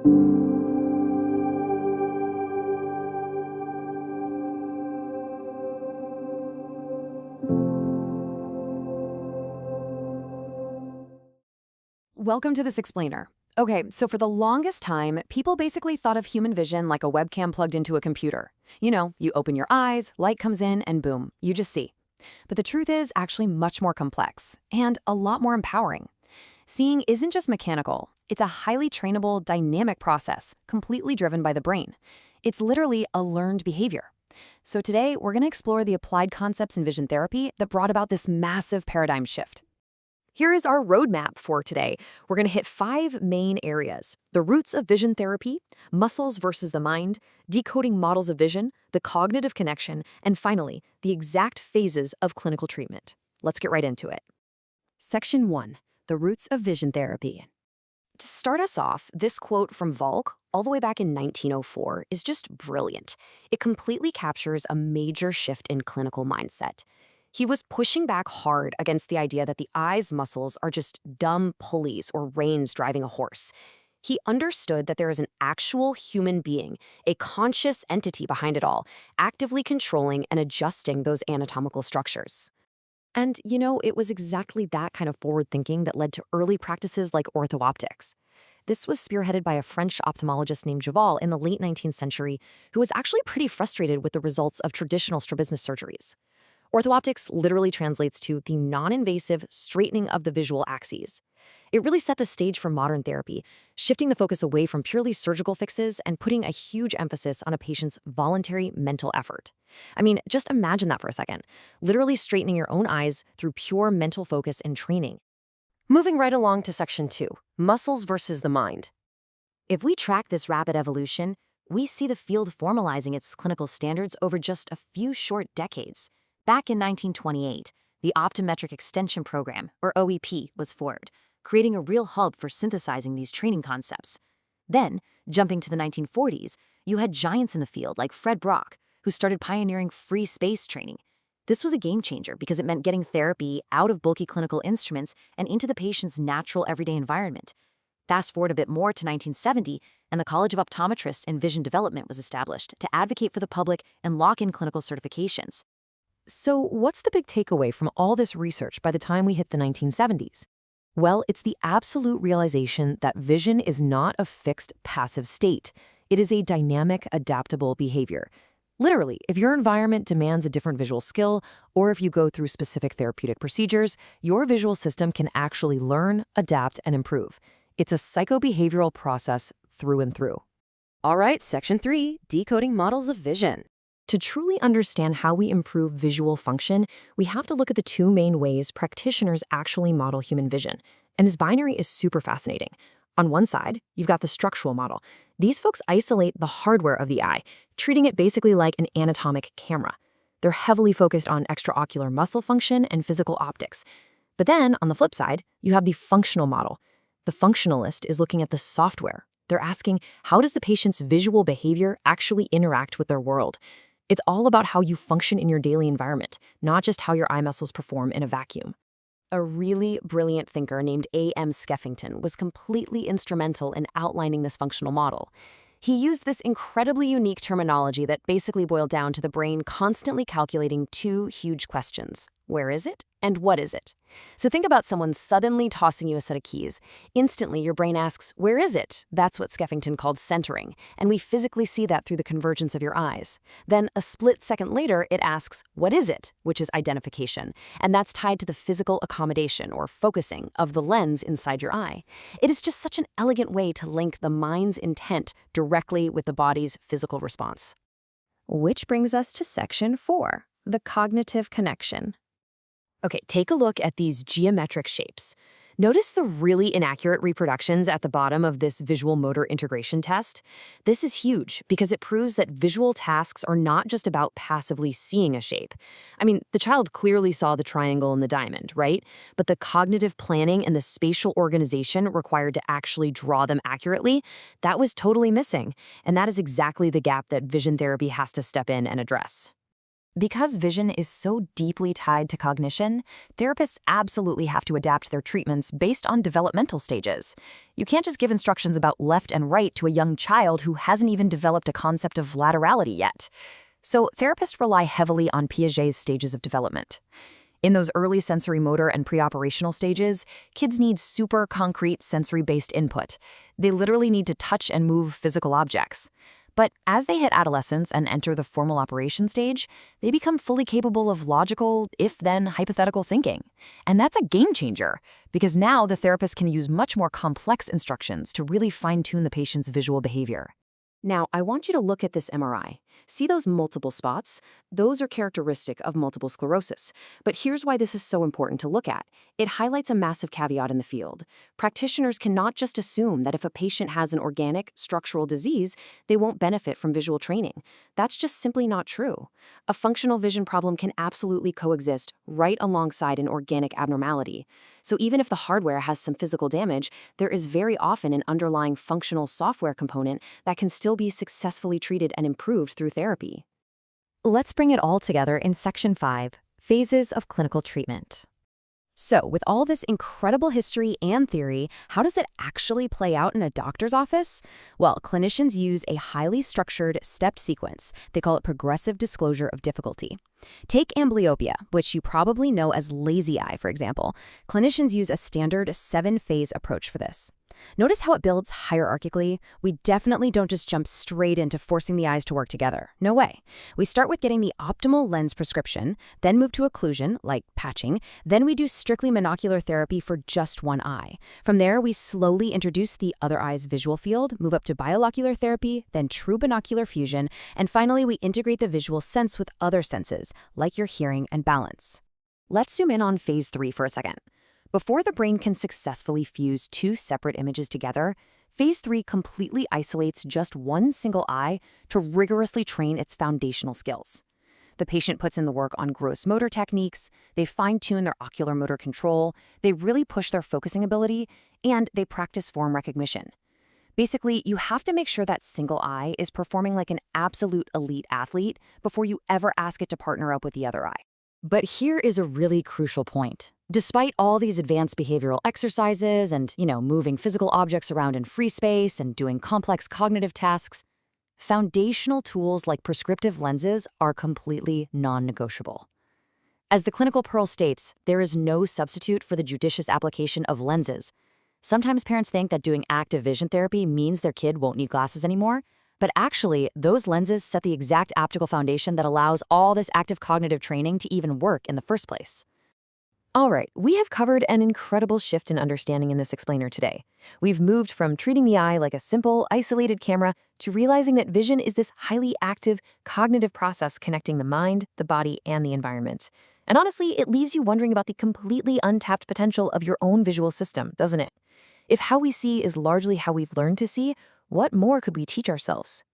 Welcome to this explainer. Okay, so for the longest time, people basically thought of human vision like a webcam plugged into a computer. You open your eyes, light comes in, and boom, you just see. But the truth is actually much more complex and a lot more empowering. Seeing isn't just mechanical, it's a highly trainable, dynamic process, completely driven by the brain. It's literally a learned behavior. So today, we're going to explore the applied concepts in vision therapy that brought about this massive paradigm shift. Here is our roadmap for today. We're going to hit 5 main areas: the roots of vision therapy, muscles versus the mind, decoding models of vision, the cognitive connection, and finally, the exact phases of clinical treatment. Let's get right into it. Section 1, the roots of vision therapy. To start us off, this quote from Volk, all the way back in 1904, is just brilliant. It completely captures a major shift in clinical mindset. He was pushing back hard against the idea that the eye's muscles are just dumb pulleys or reins driving a horse. He understood that there is an actual human being, a conscious entity behind it all, actively controlling and adjusting those anatomical structures. And, it was exactly that kind of forward thinking that led to early practices like ortho-optics. This was spearheaded by a French ophthalmologist named Javal in the late 19th century, who was actually pretty frustrated with the results of traditional strabismus surgeries. Ortho-optics literally translates to the non-invasive straightening of the visual axes. It really set the stage for modern therapy, shifting the focus away from purely surgical fixes and putting a huge emphasis on a patient's voluntary mental effort. I mean, just imagine that for a second, literally straightening your own eyes through pure mental focus and training. Moving right along to Section 2, muscles versus the mind. If we track this rapid evolution, we see the field formalizing its clinical standards over just a few short decades. Back in 1928, the Optometric Extension Program, or OEP, was formed, creating a real hub for synthesizing these training concepts. Then, jumping to the 1940s, you had giants in the field like Fred Brock, who started pioneering free space training. This was a game changer because it meant getting therapy out of bulky clinical instruments and into the patient's natural everyday environment. Fast forward a bit more to 1970, and the College of Optometrists in Vision Development was established to advocate for the public and lock in clinical certifications. So what's the big takeaway from all this research by the time we hit the 1970s? Well, it's the absolute realization that vision is not a fixed, passive state. It is a dynamic, adaptable behavior. Literally, if your environment demands a different visual skill, or if you go through specific therapeutic procedures, your visual system can actually learn, adapt, and improve. It's a psychobehavioral process through and through. All right, Section 3, decoding models of vision. To truly understand how we improve visual function, we have to look at the 2 main ways practitioners actually model human vision. And this binary is super fascinating. On one side, you've got the structural model. These folks isolate the hardware of the eye, treating it basically like an anatomic camera. They're heavily focused on extraocular muscle function and physical optics. But then, on the flip side, you have the functional model. The functionalist is looking at the software. They're asking, how does the patient's visual behavior actually interact with their world? It's all about how you function in your daily environment, not just how your eye muscles perform in a vacuum. A really brilliant thinker named A.M. Skeffington was completely instrumental in outlining this functional model. He used this incredibly unique terminology that basically boiled down to the brain constantly calculating 2 huge questions. Where is it? And what is it? So think about someone suddenly tossing you a set of keys. Instantly, your brain asks, where is it? That's what Skeffington called centering, and we physically see that through the convergence of your eyes. Then, a split second later, it asks, what is it? Which is identification, and that's tied to the physical accommodation, or focusing, of the lens inside your eye. It is just such an elegant way to link the mind's intent directly with the body's physical response. Which brings us to Section 4, the cognitive connection. Okay, take a look at these geometric shapes. Notice the really inaccurate reproductions at the bottom of this visual motor integration test. This is huge because it proves that visual tasks are not just about passively seeing a shape. I mean, the child clearly saw the triangle and the diamond, right? But the cognitive planning and the spatial organization required to actually draw them accurately, that was totally missing. And that is exactly the gap that vision therapy has to step in and address. Because vision is so deeply tied to cognition, therapists absolutely have to adapt their treatments based on developmental stages. You can't just give instructions about left and right to a young child who hasn't even developed a concept of laterality yet. So therapists rely heavily on Piaget's stages of development. In those early sensory motor and preoperational stages, kids need super concrete sensory-based input. They literally need to touch and move physical objects. But as they hit adolescence and enter the formal operation stage, they become fully capable of logical, if-then hypothetical thinking. And that's a game changer, because now the therapist can use much more complex instructions to really fine-tune the patient's visual behavior. Now, I want you to look at this MRI. See those multiple spots? Those are characteristic of multiple sclerosis. But here's why this is so important to look at. It highlights a massive caveat in the field. Practitioners cannot just assume that if a patient has an organic, structural disease, they won't benefit from visual training. That's just simply not true. A functional vision problem can absolutely coexist right alongside an organic abnormality. So even if the hardware has some physical damage, there is very often an underlying functional software component that can still be successfully treated and improved through therapy. Let's bring it all together in Section 5, Phases of Clinical Treatment. So, with all this incredible history and theory, how does it actually play out in a doctor's office? Well, clinicians use a highly structured, stepped sequence. They call it progressive disclosure of difficulty. Take amblyopia, which you probably know as lazy eye, for example. Clinicians use a standard 7-phase approach for this. Notice how it builds hierarchically? We definitely don't just jump straight into forcing the eyes to work together. No way. We start with getting the optimal lens prescription, then move to occlusion, like patching, then we do strictly monocular therapy for just one eye. From there, we slowly introduce the other eye's visual field, move up to bilocular therapy, then true binocular fusion, and finally we integrate the visual sense with other senses, like your hearing and balance. Let's zoom in on phase 3 for a second. Before the brain can successfully fuse two separate images together, phase 3 completely isolates just one single eye to rigorously train its foundational skills. The patient puts in the work on gross motor techniques, they fine-tune their ocular motor control, they really push their focusing ability, and they practice form recognition. Basically, you have to make sure that single eye is performing like an absolute elite athlete before you ever ask it to partner up with the other eye. But here is a really crucial point. Despite all these advanced behavioral exercises and, moving physical objects around in free space and doing complex cognitive tasks, foundational tools like prescriptive lenses are completely non-negotiable. As the clinical pearl states, there is no substitute for the judicious application of lenses. Sometimes parents think that doing active vision therapy means their kid won't need glasses anymore, but actually, those lenses set the exact optical foundation that allows all this active cognitive training to even work in the first place. All right, we have covered an incredible shift in understanding in this explainer today. We've moved from treating the eye like a simple, isolated camera to realizing that vision is this highly active, cognitive process connecting the mind, the body, and the environment. And honestly, it leaves you wondering about the completely untapped potential of your own visual system, doesn't it? If how we see is largely how we've learned to see, what more could we teach ourselves?